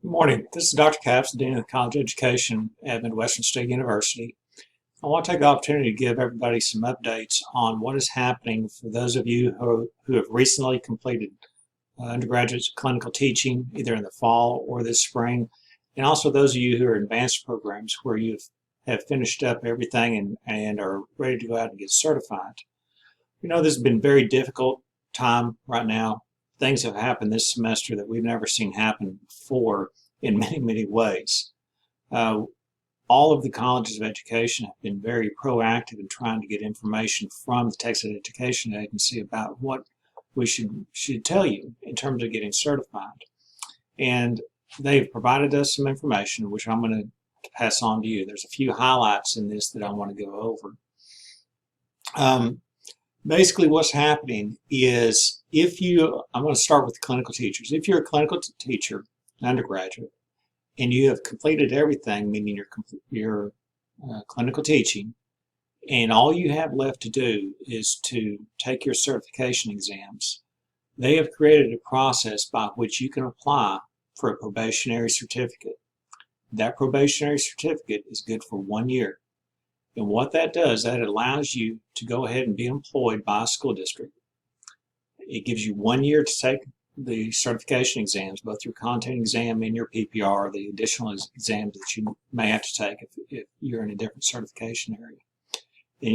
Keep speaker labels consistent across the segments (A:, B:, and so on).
A: Good morning. This is Dr. Capps, Dean of College Education at Midwestern State University. I want to take the opportunity to give everybody some updates on what is happening for those of you who have recently completed undergraduate clinical teaching, either in the fall or this spring, and also those of you who are in advanced programs where you have finished up everything and are ready to go out and get certified. You know, this has been a very difficult time right now. Things have happened this semester that we've never seen happen before in many, many ways. All of the colleges of education have been very proactive in trying to get information from the Texas Education Agency about what we should tell you in terms of getting certified. And they've provided us some information, which I'm going to pass on to you. There's a few highlights in this that I want to go over. Basically, what's happening is I'm going to start with the clinical teachers. If you're a clinical teacher, undergraduate, and you have completed everything, meaning your clinical teaching, and all you have left to do is to take your certification exams, they have created a process by which you can apply for a probationary certificate. That probationary certificate is good for 1 year. And what that does, that allows you to go ahead and be employed by a school district. It gives you 1 year to take the certification exams, both your content exam and your PPR, the additional exams that you may have to take if you're in a different certification area. And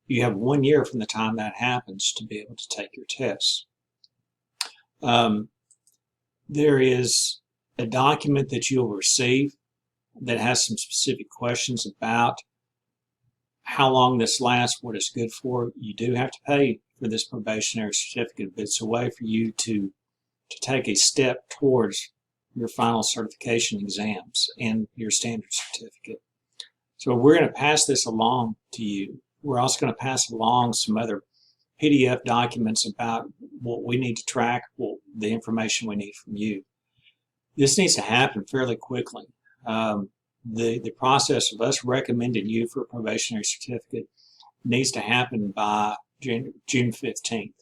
A: you have 1 year from the time that happens to be able to take your tests. There is a document that you'll receive that has some specific questions about how long this lasts, what it's good for. You do have to pay for this probationary certificate, but it's a way for you to take a step towards your final certification exams and your standard certificate. So we're going to pass this along to you. We're also going to pass along some other PDF documents about what we need to track, the information we need from you. This needs to happen fairly quickly. The process of us recommending you for a probationary certificate needs to happen by June 15th.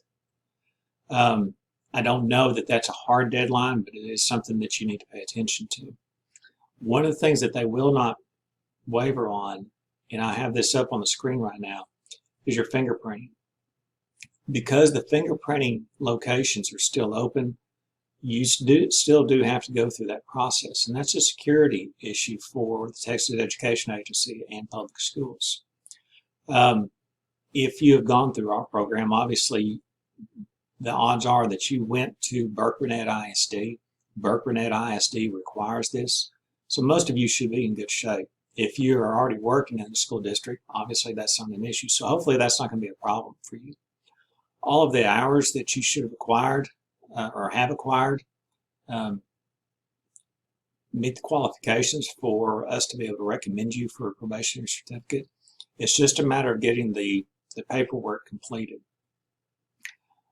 A: I don't know that that's a hard deadline, but it is something that you need to pay attention to. One of the things that they will not waver on, and I have this up on the screen right now, is your fingerprinting. Because the fingerprinting locations are still open, you still do have to go through that process, and that's a security issue for the Texas Education Agency and public schools. If you have gone through our program, obviously the odds are that you went to Burke-Burnett ISD. Burke-Burnett ISD requires this, so most of you should be in good shape. If you are already working in the school district, obviously that's not an issue, so hopefully that's not going to be a problem for you. All of the hours that you should have acquired or have acquired meet the qualifications for us to be able to recommend you for a probationary certificate. It's just a matter of getting the paperwork completed.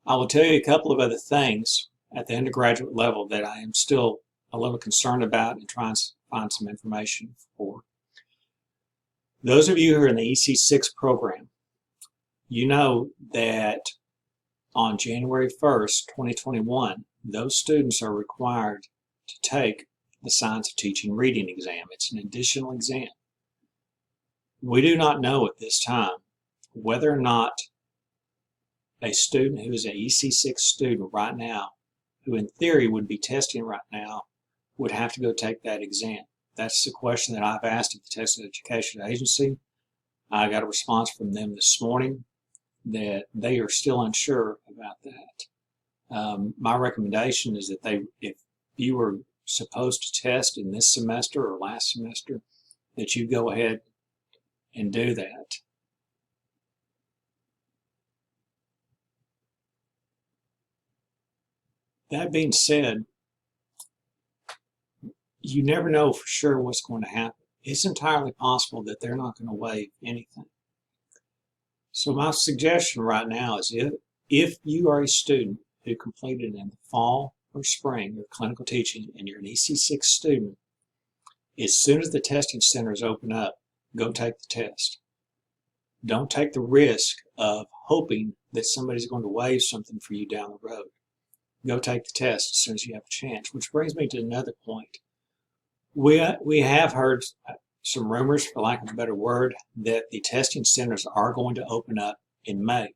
A: I will tell you a couple of other things at the undergraduate level that I am still a little concerned about and trying to find some information for. Those of you who are in the EC6 program, you know that on January 1st, 2021, those students are required to take the Science of Teaching Reading exam. It's an additional exam. We do not know at this time whether or not a student who is an EC6 student right now, who in theory would be testing right now, would have to go take that exam. That's the question that I've asked of the Texas Education Agency. I got a response from them this morning that they are still unsure about that. My recommendation is that if you were supposed to test in this semester or last semester, that you go ahead and do that. That being said, you never know for sure what's going to happen. It's entirely possible that they're not going to waive anything. So my suggestion right now is if you are a student who completed in the fall or spring your clinical teaching and you're an EC6 student, as soon as the testing centers open up, go take the test. Don't take the risk of hoping that somebody's going to waive something for you down the road. Go take the test as soon as you have a chance, which brings me to another point. We have heard some rumors, for lack of a better word, that the testing centers are going to open up in May.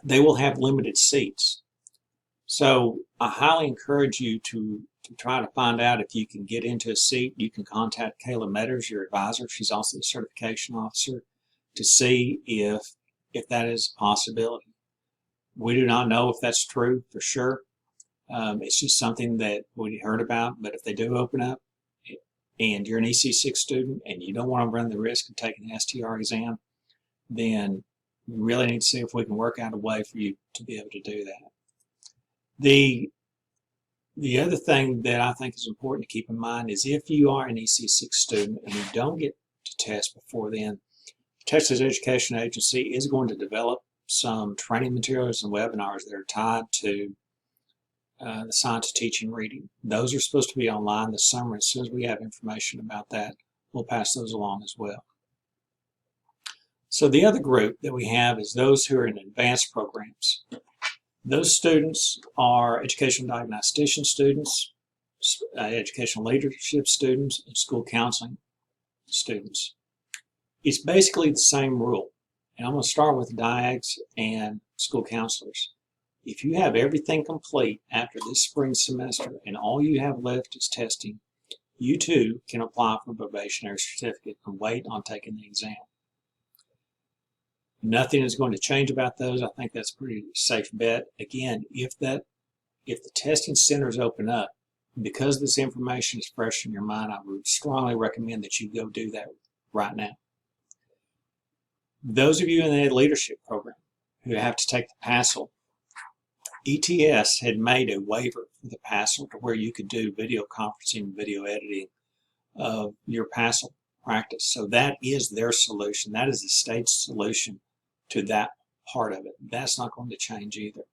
A: They will have limited seats. So I highly encourage you to try to find out if you can get into a seat. You can contact Kayla Metters, your advisor. She's also the certification officer, to see if that is a possibility. We do not know if that's true for sure. It's just something that we heard about, but if they do open up and you're an EC6 student and you don't want to run the risk of taking the STR exam, then we really need to see if we can work out a way for you to be able to do that. The other thing that I think is important to keep in mind is if you are an EC6 student and you don't get to test before then, the Texas Education Agency is going to develop some training materials and webinars that are tied to the science of teaching reading. Those are supposed to be online this summer. As soon as we have information about that, we'll pass those along as well. So the other group that we have is those who are in advanced programs. Those students are educational diagnostician students, educational leadership students, and school counseling students. It's basically the same rule. And I'm going to start with DIAGs and school counselors. If you have everything complete after this spring semester and all you have left is testing, you too can apply for a probationary certificate and wait on taking the exam. Nothing is going to change about those. I think that's a pretty safe bet. Again, if the testing centers open up, because this information is fresh in your mind, I would strongly recommend that you go do that right now. Those of you in the leadership program who have to take the PASL, ETS had made a waiver for the PASL to where you could do video conferencing, video editing of your PASL practice. So that is their solution. That is the state's solution to that part of it. That's not going to change either.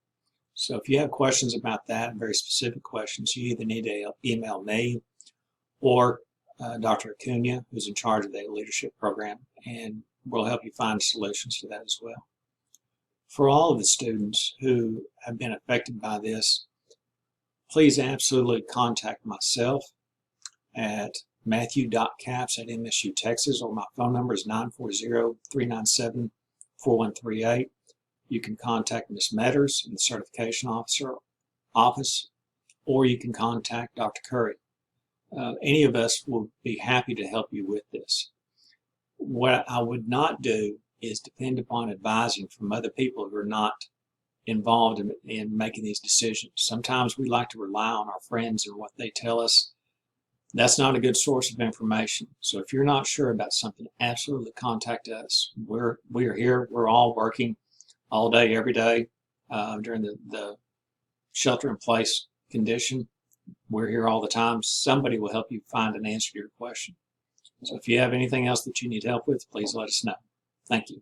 A: So if you have questions about that, very specific questions, you either need to email me or Dr. Acuna, who's in charge of the leadership program, and we'll help you find solutions to that as well. For all of the students who have been affected by this, please absolutely contact myself at matthew.capps@MSU Texas, or my phone number is 940-397-4138. You can contact Ms. Metters in the certification office, or you can contact Dr. Curry. Any of us will be happy to help you with this. What I would not do is depend upon advising from other people who are not involved in making these decisions. Sometimes we like to rely on our friends and what they tell us. That's not a good source of information. So if you're not sure about something, absolutely contact us. We are here. We're all working all day, every day during the shelter-in-place condition. We're here all the time. Somebody will help you find an answer to your question. So if you have anything else that you need help with, please let us know. Thank you.